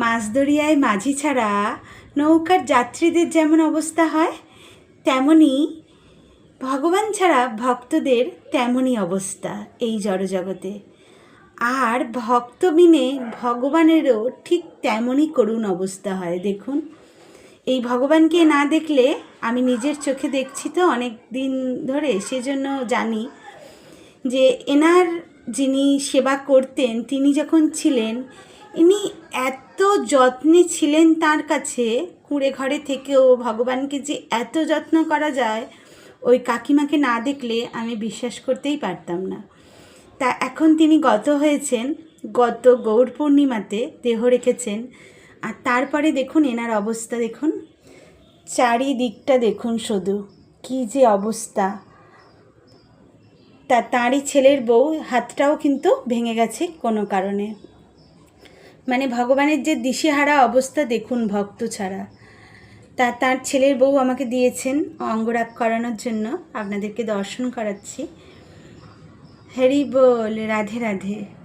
মাঝদরিয়ায় মাঝি ছাড়া নৌকার যাত্রীদের যেমন অবস্থা হয়, তেমনি ভগবান ছাড়া ভক্তদের তেমনই অবস্থা এই জড়জগতে। আর ভক্ত বিনে ভগবানেরও ঠিক তেমনই করুণ অবস্থা হয়। দেখুন, এই ভগবানকে না দেখলে, আমি নিজের চোখে দেখছি তো অনেক দিন ধরে, সেজন্য জানি যে এনার যিনি সেবা করতেন, তিনি যখন ছিলেন, ইনি এত যত্নে ছিলেন তার কাছে। কুঁড়ে ঘরে থেকেও ভগবানকে যে এত যত্ন করা যায়, ওই কাকিমাকে না দেখলে আমি বিশ্বাস করতেই পারতাম না। তা এখন তিনি গত হয়েছেন, গত গৌর পূর্ণিমাতে দেহ রেখেছেন। আর তারপরে দেখুন এনার অবস্থা, দেখুন চারিদিকটা দেখুন, শুধু কি যে অবস্থা। তাঁরই ছেলের বউ হাতটাও কিন্তু ভেঙে গেছে কোনো কারণে। মানে ভগবানের যে দিশেহারা অবস্থা দেখুন ভক্ত ছাড়া। তার ছেলের বউ আমাকে দিয়েছেন অঙ্গরাগ করানোর জন্য, আপনাদেরকে দর্শন করাচ্ছি। হরি বল, রাধে রাধে।